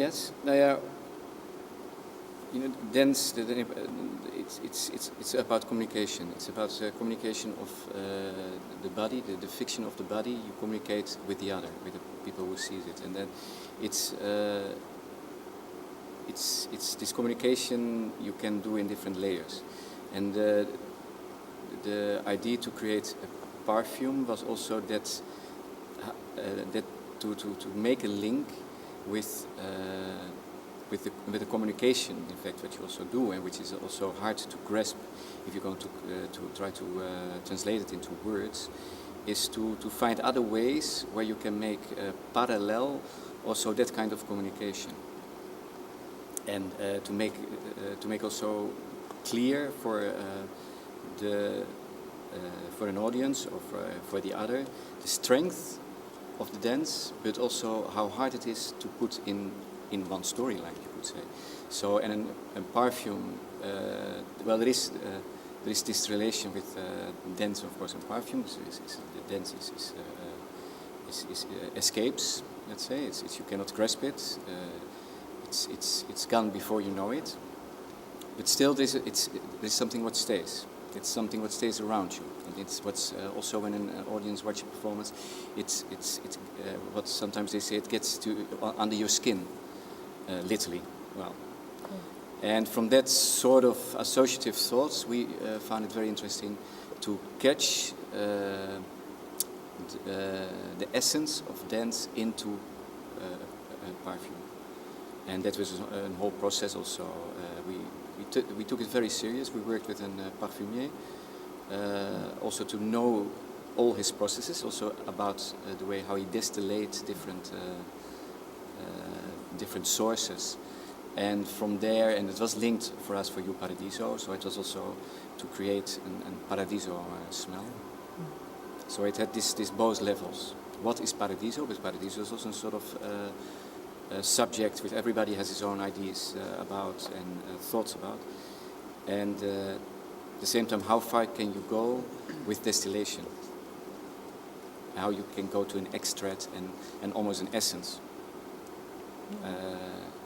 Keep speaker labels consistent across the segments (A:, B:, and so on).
A: Yes. Dance. It's about communication. It's about communication of the body, the fiction of the body. You communicate with the other, with the people who sees it, and then it's this communication you can do in different layers. And the idea to create a perfume was also that to make a link with the communication, in fact, what you also do, and which is also hard to grasp if you're going to try to translate it into words, is to find other ways where you can make parallel also that kind of communication, and to make also clear for an audience or for the other the strength of the dance, but also how hard it is to put in one storyline, you could say. So, and a perfume, well, there is this relation with dance, of course, and perfume. The dance is escapes, let's say. It's you cannot grasp it. It's gone before you know it. But still, there's something what stays. It's something what stays around you, and it's what's also when an audience watches a performance. It's what sometimes they say it gets to under your skin, literally. Well, and from that sort of associative thoughts, we found it very interesting to catch the essence of dance into a perfume, and that was a whole process. Also, we took it very serious. We worked with a parfumier, also to know all his processes, also about the way how he distillates different sources. And from there, and it was linked for us for You Paradiso, so it was also to create a Paradiso smell. So it had this both levels. What is Paradiso? Because Paradiso is also a sort of subject which everybody has his own ideas about and thoughts about. And at the same time, how far can you go with distillation? How you can go to an extract and almost an essence.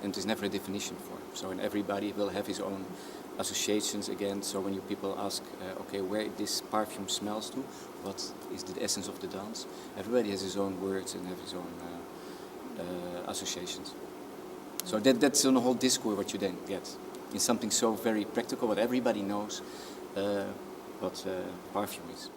A: And there's never a definition for it. So and everybody will have his own associations again. So when you people ask, okay, where this perfume smells to, what is the essence of the dance? Everybody has his own words and have his own associations. So that's on the whole discourse what you then get in something so very practical, what everybody knows what perfume is.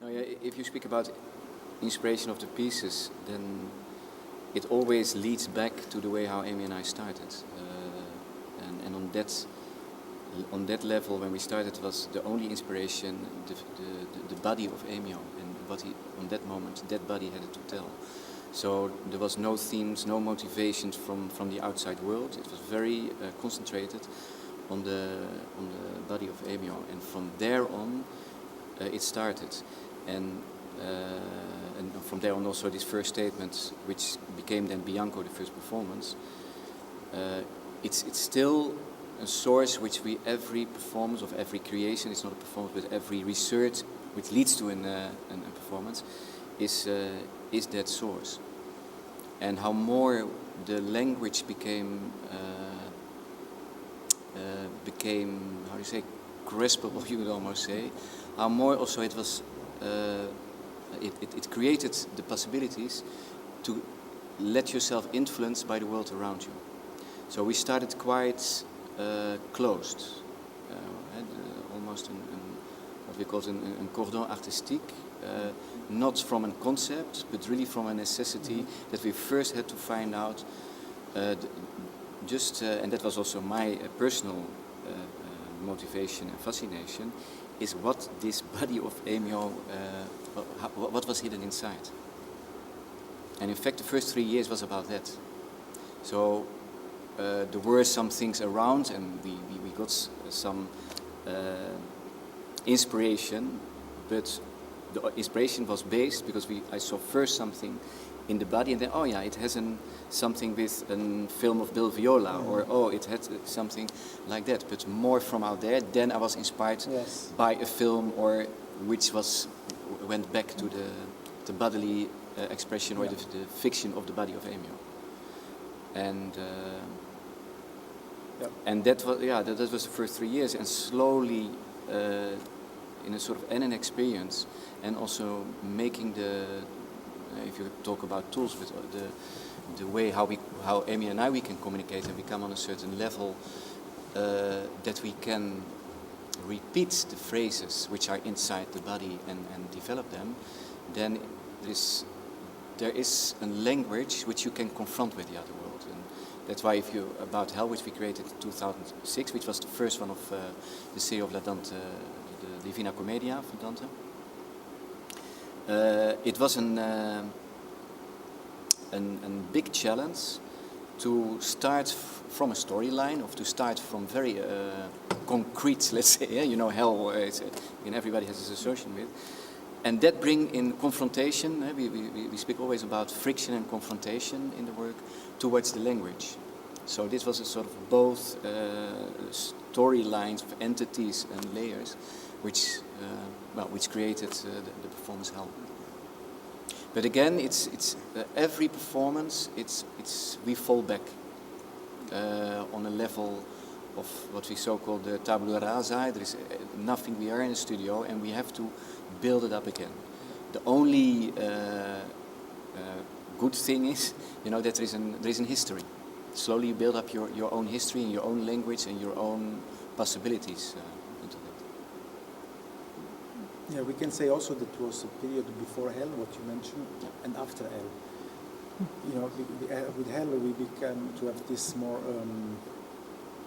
A: Now, if you speak about inspiration of the pieces, then it always leads back to the way how Emio and I started. And on that level, when we started, was the only inspiration the body of Emio and what he, on that moment, that body had to tell. So there was no themes, no motivations from the outside world. It was very concentrated on the body of Emio, and from there on, it started. And from there on, also this first statement, which became then Bianco, the first performance. It's still a source which every performance of every creation, it's not a performance, but every research which leads to a performance is that source. And how more the language became how do you say, graspable, you would almost say, how more also it was, it created the possibilities to let yourself influence by the world around you. So we started quite closed, almost what we call a cordon artistique, not from a concept, but really from a necessity that we first had to find out. And that was also my personal motivation and fascination, is what this body of Emio, what was hidden inside. And in fact, the first 3 years was about that. So there were some things around, and we got some inspiration, but the inspiration was based because I saw first something in the body, and then, oh yeah, it has something with a film of Bill Viola, or oh, it had something like that, but more from out there. Then I was inspired by a film, or which went back to the bodily expression, or the fiction of the body of Emio. And that was the first 3 years, and slowly in a sort of an experience, and also making if you talk about tools, with the way how Emio and I can communicate and become on a certain level, that we can repeat the phrases which are inside the body and develop them, then there is a language which you can confront with the other world. And that's why about Hell, which we created in 2006, which was the first one of the series of La Dante, the Divina Commedia of Dante. It was a big challenge to start from a storyline, to start from very concrete, let's say, hell, everybody has this association with, and that bring in confrontation. We speak always about friction and confrontation in the work towards the language. So this was a sort of both storylines of entities and layers, which created the performance Hell. But again, it's every performance. We fall back on a level of what we so-call the tabula rasa. There is nothing. We are in a studio, and we have to build it up again. The only good thing is, that there is an history. Slowly you build up your own history and your own language and your own possibilities into that.
B: Yeah, we can say also that was a period before Hell, what you mentioned, and after Hell. With Hell we began to have this more.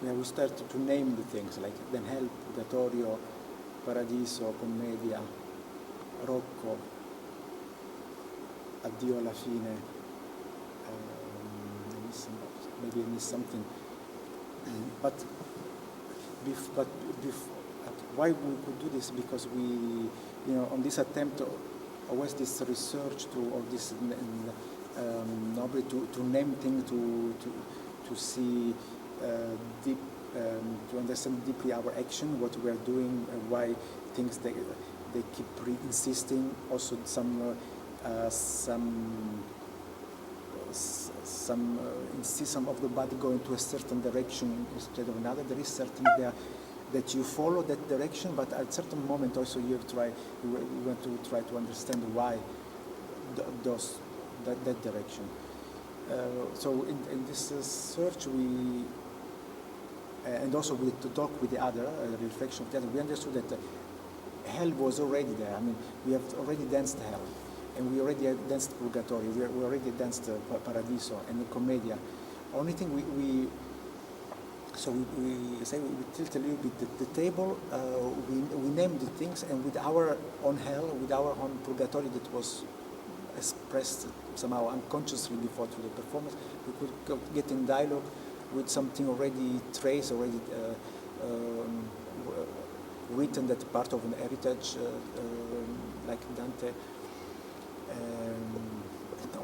B: We started to name the things, like then Hell, Purgatorio, Paradiso, Commedia, Rocco, Addio alla fine. Maybe I missed something. But why we could do this? Because we, on this attempt, always this research or this to name things, to see deep, to understand deeply our action, what we are doing, and why things they keep insisting. Also some insistence of the body going to a certain direction instead of another. There is certain there that you follow that direction, but at a certain moment also you want to try to understand why that direction. So in this search and also to talk with the other, reflection of the other, we understood that Hell was already there. I mean, we have already danced Hell. And we already danced Purgatorio, we already danced Paradiso and the Commedia. Only thing we say we tilt a little bit the table, we named the things, and with our own Hell, with our own Purgatorio that was expressed somehow unconsciously before through the performance, we could get in dialogue with something already traced, already written, that part of an heritage, like Dante.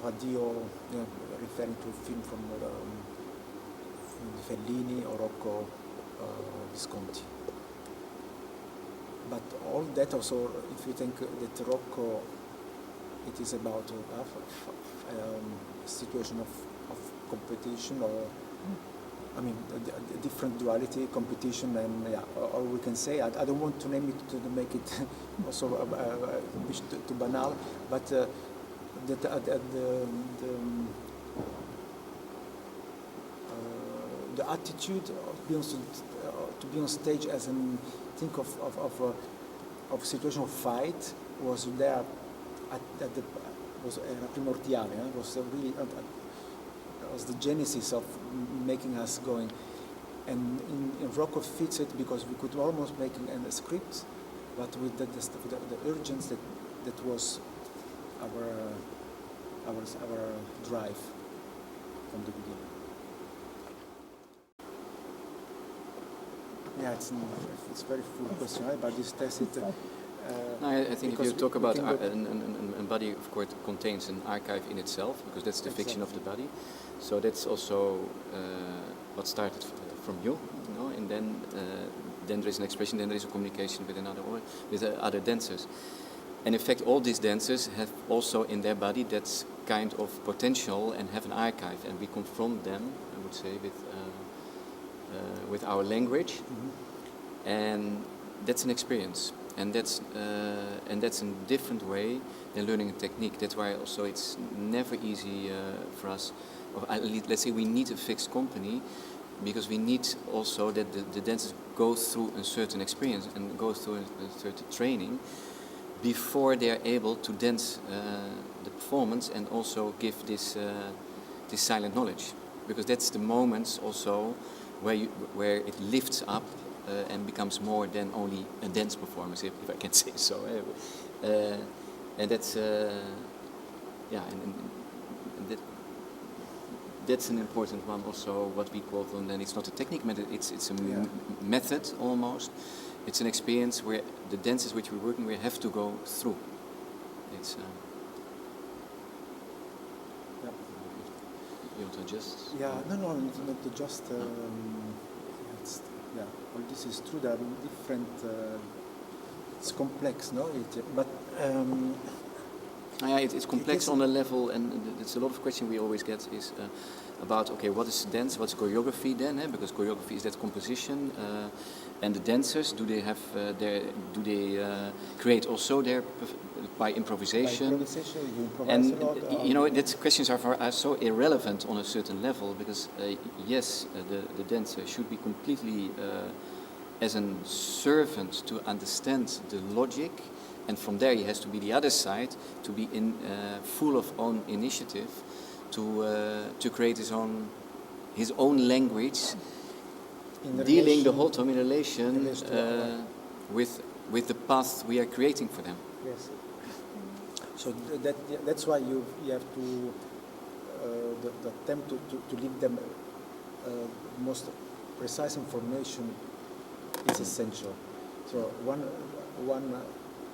B: Addio, referring to a film from Fellini or Rocco Visconti. But all that also, if you think that Rocco, it is about a situation of competition, or I mean, a different duality, competition, and or we can say, I don't want to name it to make it also too banal, but the attitude to be on stage as think of a situation of fight was there was primordiale. Was really was the genesis of making us going, and in Rocco fits it because we could almost make a script, but with the urgency that was our drive from the beginning. Yeah, it's a very full question, right? But this test,
A: No, I think if you
B: because
A: talk
B: we
A: about
B: can
A: a body, of course, contains an archive in itself, because that's the fiction of the
B: Exactly.
A: body. So that's also what started from you, you know, and then there is an expression, then there is a communication with with other dancers. And in fact, all these dancers have also in their body that kind of potential and have an archive, and we confront them, I would say, with our language, and that's an experience, and that's a different way than learning a technique. That's why also it's never easy for us. Let's say we need a fixed company, because we need also that the dancers go through a certain experience and go through a certain training before they are able to dance the performance and also give this silent knowledge, because that's the moments also where it lifts up and becomes more than only a dance performance, if I can say so. And that's that's an important one also, what we call, and then it's not a technique method, it's a method almost. It's an experience where the dancers which we're working with have to go through. It's you want to adjust?
B: No, it's not just. All this is true. There are different. It's complex, no?
A: It's complex on a level, and it's a lot of question we always get is about, okay, what is dance, what's choreography then? Because choreography is that composition, and the dancers, do they have do they create also by improvisation?
B: By improvisation, you improvise
A: And
B: a lot.
A: you know, that questions are so irrelevant on a certain level, because yes, the dancer should be completely as a servant to understand the logic. And from there, he has to be the other side, to be full of own initiative, to create his own language, dealing the whole time in relation with the path we are creating for them.
B: Yes. So that's why you have to the attempt to give them most precise information is essential. So one.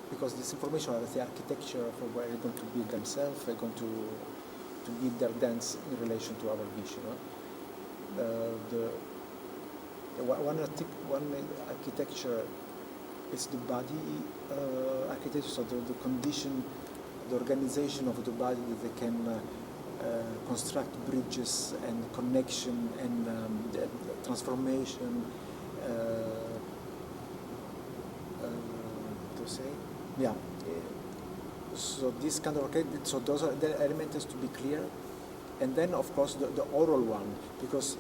B: Because this information is the architecture for where they're going to build themselves, they're going to build their dance in relation to our vision. One architecture is the body architecture, so the condition, the organization of the body, that they can construct bridges and connection and transformation. So this kind of so those are the elements to be clear, and then of course the oral one, because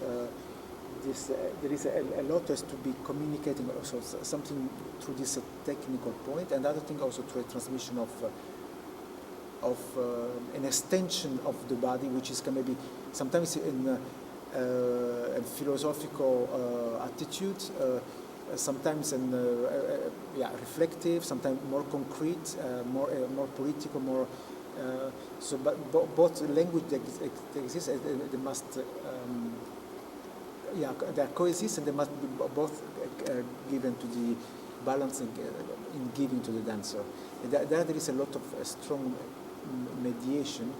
B: there is a lot has to be communicating also something through this technical point, and the other thing also through a transmission of an extension of the body, which is maybe sometimes in a philosophical attitude. Sometimes reflective, sometimes more concrete, more political, more. But both language that exists, they must. They coexist, and they must be both given to the balance in giving to the dancer. And there is a lot of strong mediation,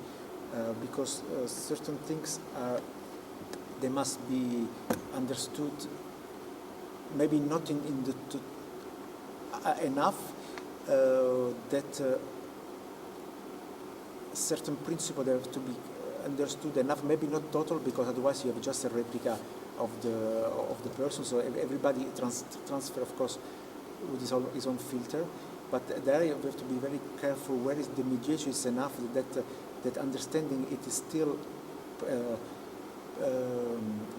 B: because certain things they must be understood. Maybe not in the enough that certain principles have to be understood enough. Maybe not total, because otherwise you have just a replica of the person. So everybody transfer, of course, with his own filter. But there you have to be very careful. Where is the mediation is enough that understanding it is still.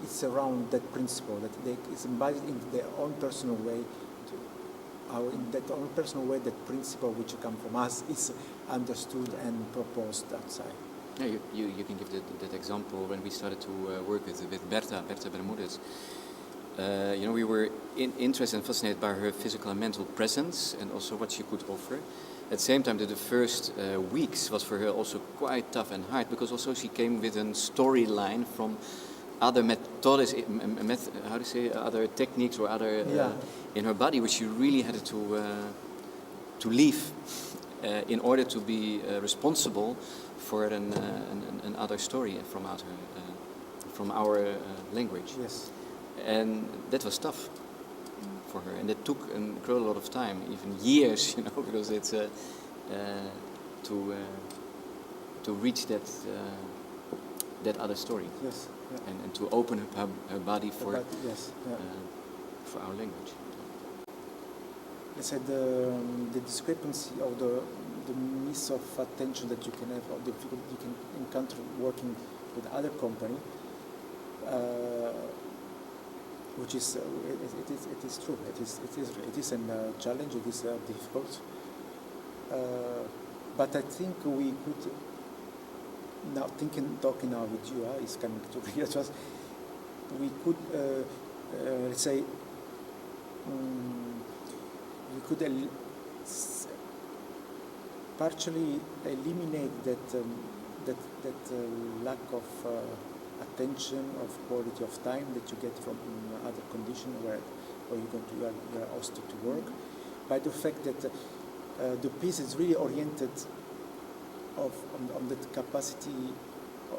B: It's around that principle that it's embodied in their own personal way. In that own personal way, that principle which comes from us is understood and proposed outside.
A: Yeah, you can give that example when we started to work with Berta Bermudez. We were interested and fascinated by her physical and mental presence, and also what she could offer. At the same time, that the first weeks was for her also quite tough and hard, because also she came with a storyline from other methods, other techniques or other in her body, which she really had to to leave in order to be responsible for another story from our language.
B: Yes.
A: And that was tough for her, and it took a lot of time, even years, because it's to reach that other story.
B: Yes. Yeah.
A: And to open up her body for
B: yes. Yeah.
A: For our language.
B: Let's say the discrepancy or the miss of attention that you can have, or the difficulty you can encounter working with other company, which is it is true. It is a challenge. It is difficult. But I think we could now talking now with you is coming to real just we could let's say we could partially eliminate that lack of attention, of quality of time that you get from other conditions where you are asked to work, by the fact that the piece is really oriented on the capacity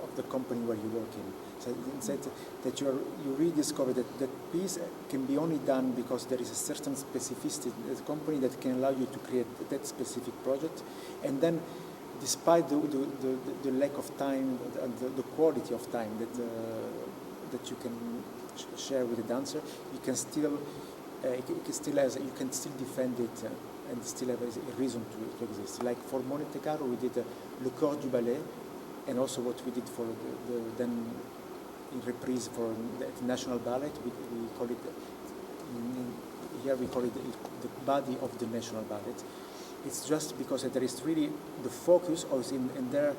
B: of the company where you work in. So instead that you really discover that piece can be only done because there is a certain specificity in the company that can allow you to create that specific project, and then despite the lack of time and the quality of time that you can share with the dancer, you can still defend it and still have a reason to exist. Like for Monte Carlo, we did Le Corps du Ballet, and also what we did for then in reprise for the National Ballet, we call it here we call it the body of the National Ballet. It's just because there is really the focus is in their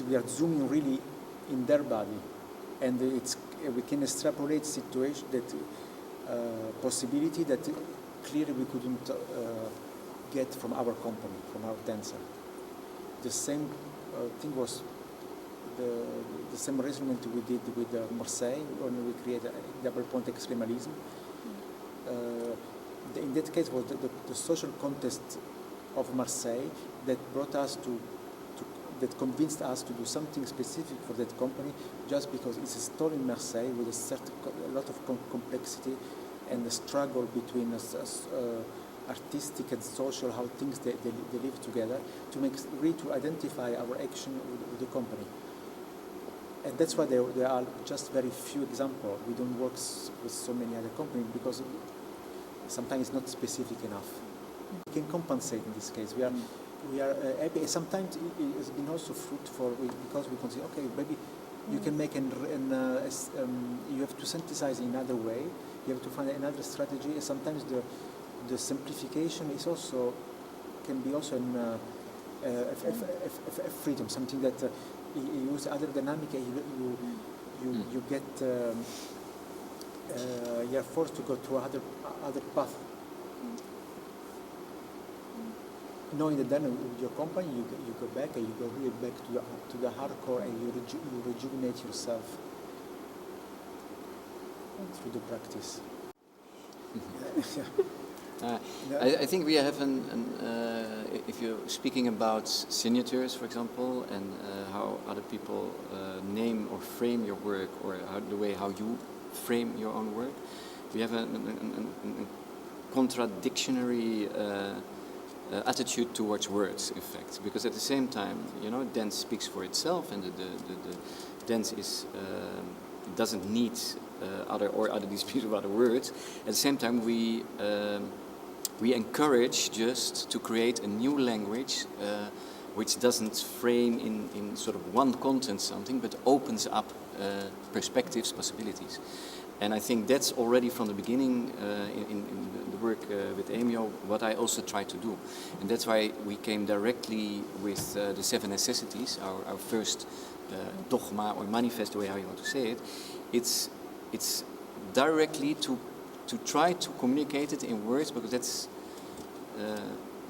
B: we are zooming really in their body, and we can extrapolate situation that possibility that clearly we couldn't get from our company, from our dancer. The same thing was the same reasoning we did with Marseille when we created double point extremalism. In that case was the social context of Marseille that brought us that convinced us to do something specific for that company, just because it's a story in Marseille with a lot of complexity and the struggle between artistic and social, how things they live together, to identify our action with the company. And that's why there are just very few examples. We don't work with so many other companies because sometimes it's not specific enough. We can compensate in this case. We are happy. Sometimes it has been also fruitful because we can say, okay, maybe you can make you have to synthesize in another way. You have to find another strategy. And sometimes the simplification can be also a freedom, something that you use other dynamic. You get you are forced to go to other path. Knowing that then with your company you go back and you go really back to the hardcore and you rejuvenate yourself through the practice.
A: I think we have if you're speaking about signatures, for example, and how other people name or frame your work, or the way how you frame your own work, we have a contradictory attitude towards words, in fact, because at the same time, dance speaks for itself, and the dance doesn't need other dispute of other words. At the same time, we encourage just to create a new language which doesn't frame in sort of one content something, but opens up perspectives, possibilities. And I think that's already from the beginning in the work with Emio what I also try to do. And that's why we came directly with the 7 necessities, our first dogma or manifest, the way how you want to say it. It's directly to try to communicate it in words, because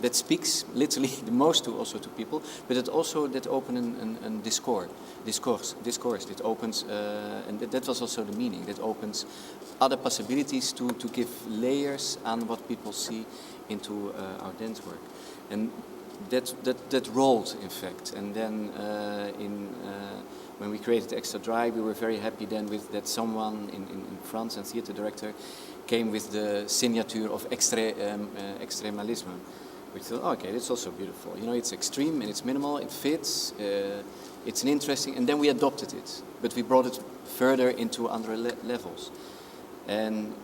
A: that speaks literally the most to also to people, but it also that open an discourse. It opens, and that was also the meaning. That opens other possibilities to give layers on what people see into our dance work, and that rolled in fact. And then when we created Extra Dry, we were very happy then with that someone in France, a theater director, came with the signature of extremalisme. We thought, oh, okay, that's also beautiful. You know, it's extreme and it's minimal, it fits, it's an interesting, and then we adopted it, but we brought it further into other levels. And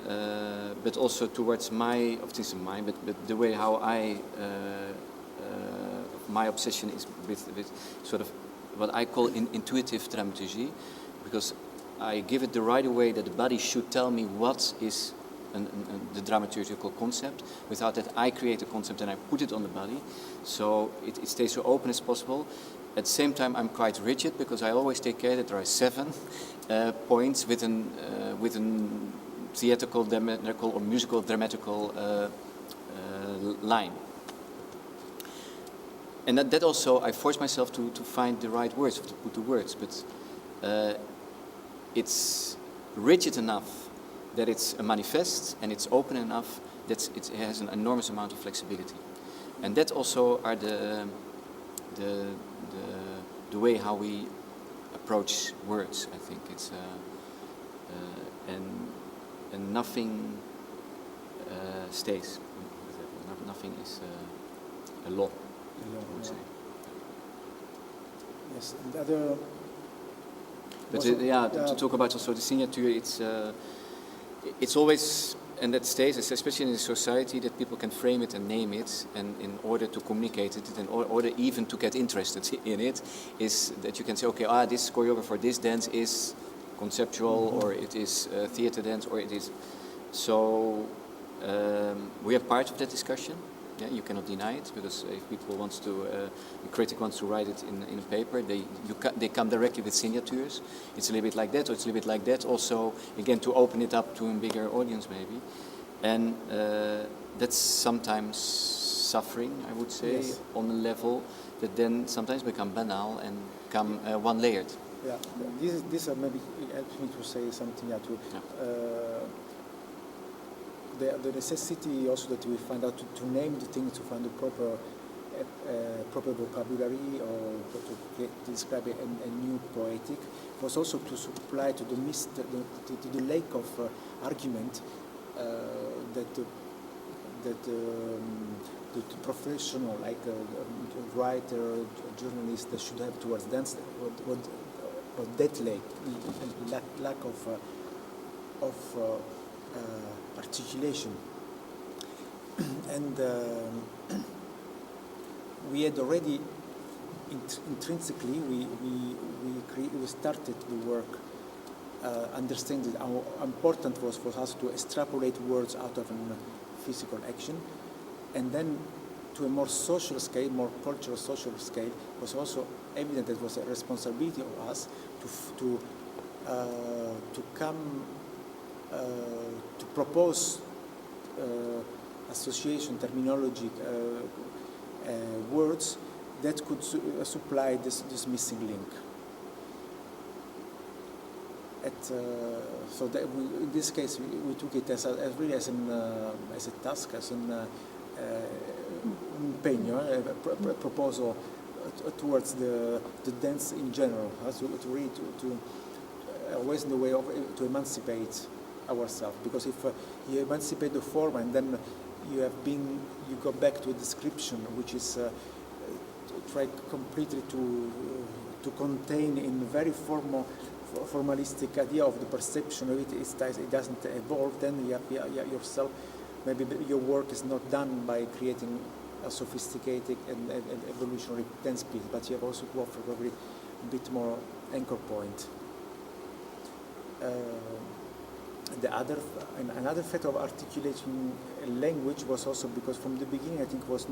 A: but also towards my the way how my obsession is with sort of what I call intuitive dramaturgy, because I give it the right way that the body should tell me what is the dramaturgical concept. Without that, I create a concept and I put it on the body, so it stays so open as possible. At the same time, I'm quite rigid because I always take care that there are 7 points with an theatrical, dramatical, or musical dramatical line. And that also, I force myself to find the right words, to put the words, but it's rigid enough that it's a manifest, and it's open enough that it has an enormous amount of flexibility. And that also are the way how we approach words. I think it's and nothing stays. Nothing is a law. I would say.
B: Yes, and the other.
A: But to talk about also the signature, it's always, and that stays, especially in a society, that people can frame it and name it, and in order to communicate it, in order even to get interested in it, is that you can say, okay, this choreographer, this dance is conceptual, or it is theater dance, or it is. So we are part of that discussion. Yeah, you cannot deny it, because if people wants to, a critic wants to write it in a paper, they come directly with signatures. It's a little bit like that, or it's a little bit like that. Also, again, to open it up to a bigger audience, maybe, and that's sometimes suffering, I would say, yes, on a level that then sometimes become banal and become one-layered.
B: Yeah, this maybe helps me to say something to. Yeah. The necessity also that we find out to name the things, to find the proper vocabulary, or to describe a new poetic, was also to supply to the lack of argument that the professional, like a writer, a journalist, that should have towards dance, or that lack of articulation. And we had already intrinsically we started the work understanding how important was for us to extrapolate words out of a physical action, and then to a more social scale, more cultural social scale, was also evident that it was a responsibility of us to come to propose association, terminology, words that could supply this missing link. So that in this case, we took it as a task, as an a proposal towards the dance in general, to always in the way of to emancipate ourselves, because if you emancipate the form and then you go back to a description which is try completely to contain in very formalistic idea of the perception of it, it doesn't evolve, then you have yourself, maybe your work is not done by creating a sophisticated and evolutionary dance piece, but you have also to offer probably a bit more anchor point. Another fact of articulating language was also because from the beginning I think was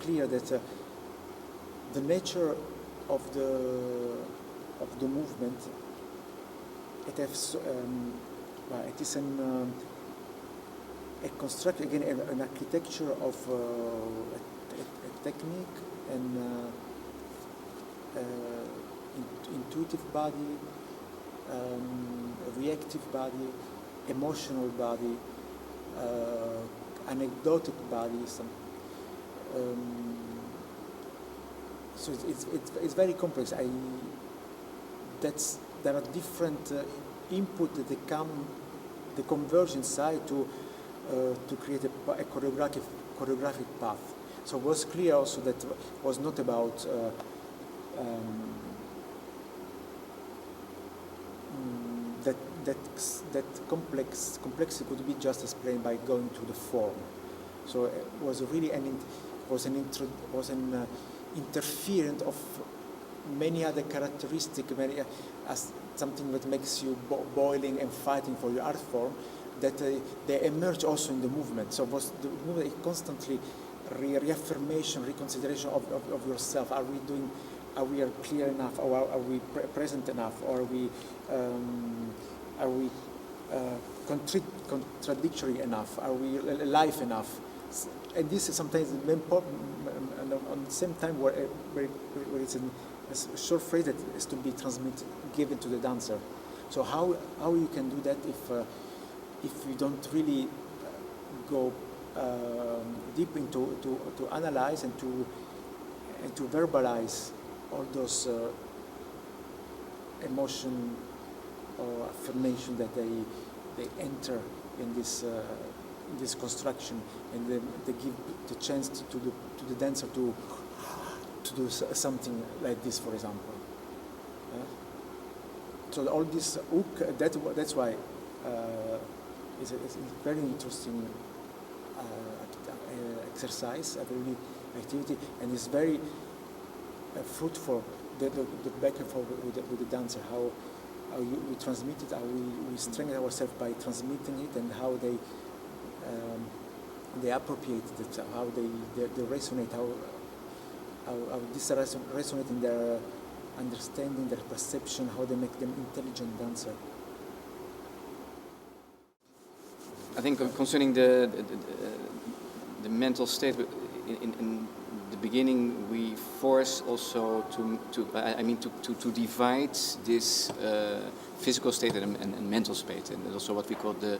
B: clear that the nature of the movement it is a construct, again, an architecture of a technique and intuitive body, reactive body, emotional body, anecdotic body. So it's very complex. There are different input that they come, the converge inside to create a choreographic path. So it was clear also that it was not about that complexity could be just explained by going to the form. So it was really an interference of many other characteristics, as something that makes you boiling and fighting for your art form, that they emerge also in the movement. So was the movement constantly reaffirmation, reconsideration of yourself. Are we clear enough, or are we present enough, or are we contradictory enough? Are we alive enough? And this is sometimes important, and at the same time where it's a short phrase that is to be transmitted, given to the dancer. So how you can do that if you don't really go deep into to analyze and to verbalize all those emotion or affirmation that they enter in this construction, and they give the chance to the dancer to do something like this, for example. So all this hook, that's why it's a very interesting exercise, a very activity, and it's very fruitful, the back and forth with the dancer, how we transmit it, how we strengthen ourselves by transmitting it, and how they appropriate it, how they resonate, how this resonate in their understanding, their perception, how they make them intelligent dancer.
A: I think concerning the mental state, in the beginning we force also to divide this physical state and mental state, and also what we call the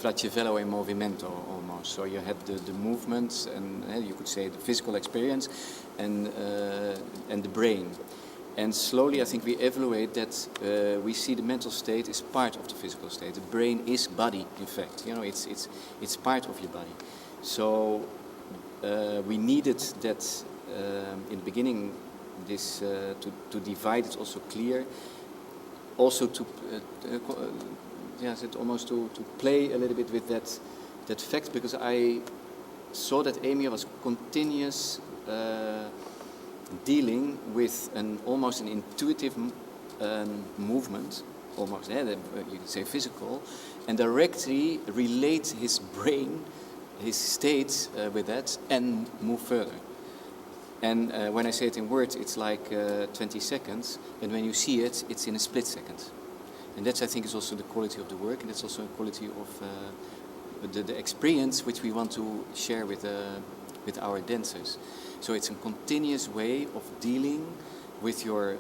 A: flagevello e movimento almost. So you have the movements, and you could say the physical experience, and the brain. And slowly, I think we evaluate that we see the mental state is part of the physical state. The brain is body, in fact. It's part of your body. So we needed that in the beginning. This to divide it also clear. Also to almost to play a little bit with that fact, because I saw that Emio was continuous. Dealing with almost an intuitive movement, almost you could say physical, and directly relate his brain, his state with that, and move further. And when I say it in words, it's like 20 seconds, and when you see it, it's in a split second. And that's, I think, is also the quality of the work, and it's also a quality of the experience which we want to share with our dancers. So it's a continuous way of dealing with your,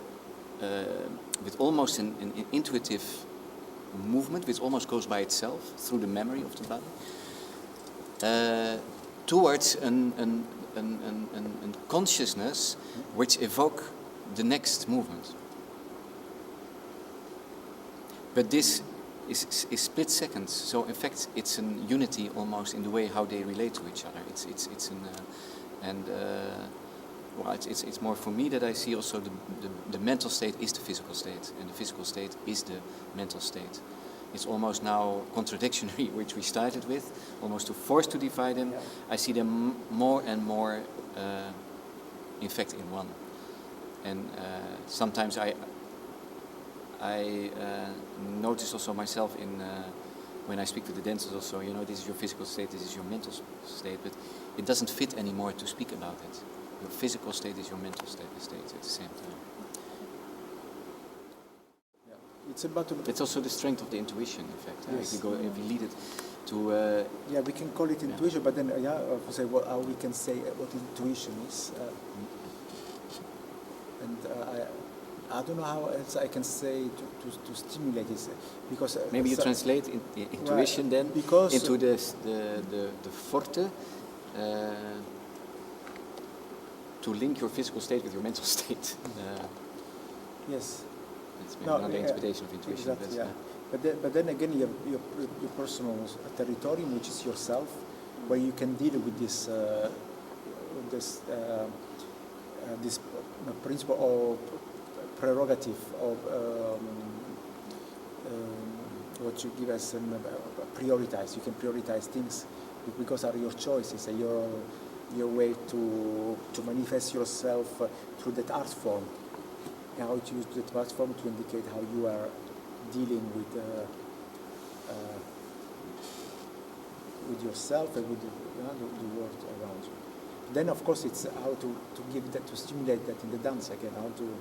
A: with almost an intuitive movement, which almost goes by itself through the memory of the body, towards an consciousness which evoke the next movement. But this is split seconds. So in fact, it's a unity almost in the way how they relate to each other. It's more for me that I see also the mental state is the physical state, and the physical state is the mental state. It's almost now contradictory, which we started with, almost to force to divide them. Yeah. I see them more and more, in fact, in one. And sometimes I notice also myself in when I speak to the dancers also, this is your physical state, this is your mental state, but it doesn't fit anymore to speak about it. Your physical state is your mental state at the same time.
B: It's about.
A: It's also the strength of the intuition, in fact.
B: Yes.
A: If you lead it to.
B: Yeah, we can call it intuition, but then say how we can say what intuition is. And I don't know how else I can say to stimulate this, because
A: maybe you translate intuition
B: right,
A: then
B: because
A: into the forte to link your physical state with your mental state.
B: Yes.
A: It's maybe another interpretation of intuition.
B: Exactly, yeah. But then again, you have your personal territorium, which is yourself, where you can deal with this principle or prerogative of what you give as prioritize. You can prioritize things because are your choices and your way to manifest yourself through that art form. And how to use that art form to indicate how you are dealing with yourself and with the world around you. Then, of course, it's how to give that, to stimulate that in the dance again. How to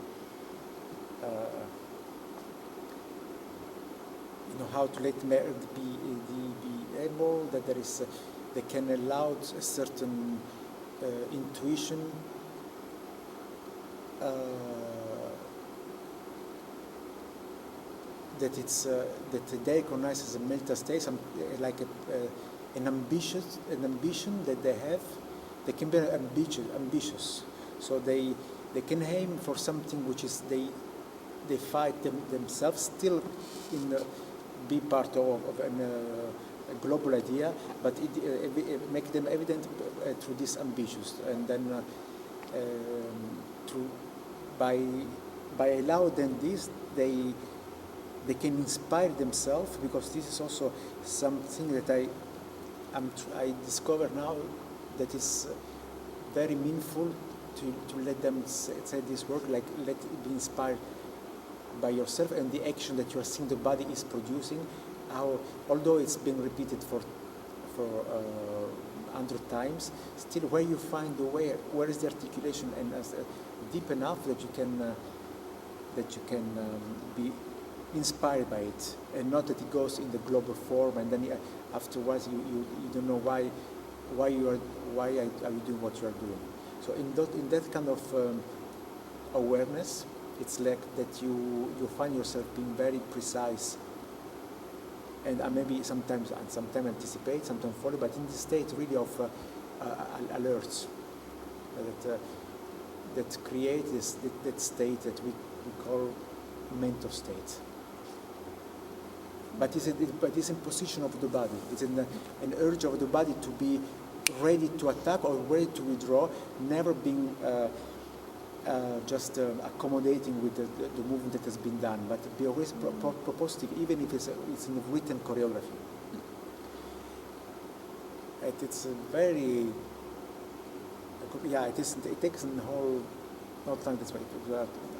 B: how to let be able that they can allow a certain intuition. That they recognize as a mental state, like an ambition that they have. They can be ambitious. So they can aim for something which is they fight themselves still be part of a global idea, but it make them evident through this ambitious, and then by allowing them this, they can inspire themselves, because this is also something that I discover now that is very meaningful to let them say this work, like let it be inspired by yourself and the action that you are seeing the body is producing. How, although it's been repeated for 100 times, still where you find the way, where is the articulation, and deep enough that you can be inspired by it, and not that it goes in the global form, and then afterwards you don't know why are you doing what you are doing. So in that kind of awareness, it's like that you find yourself being very precise, and maybe sometimes anticipate, sometimes follow, but in this state really of alerts that create that state that we call mental state. But it's in position of the body. It's an urge of the body to be ready to attack or ready to withdraw, never being just accommodating with the movement that has been done, but be always propositive, even if it's in a written choreography. It's a very, it takes a whole, not time, that's why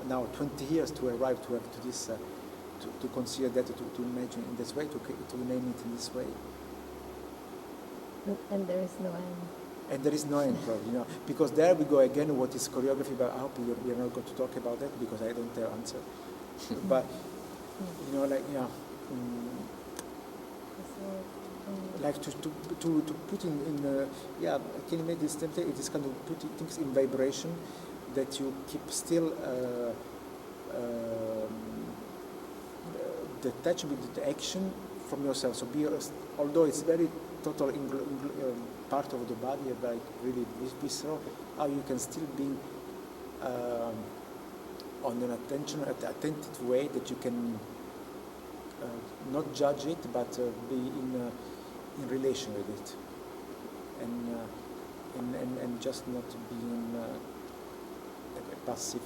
B: now 20 years to arrive to this, to consider that, to imagine in this way, to name it in this way.
C: And there is no end.
B: And there is no end, probably, because there we go again. What is choreography? But I hope we are not going to talk about that because I don't have answer. But like to put in can you make this template? It is kind of putting things in vibration that you keep still detached with the action from yourself. So although it's very total part of the body, like really visceral, how you can still be on an attentive way that you can not judge it, but be in relation with it, and just not being a passive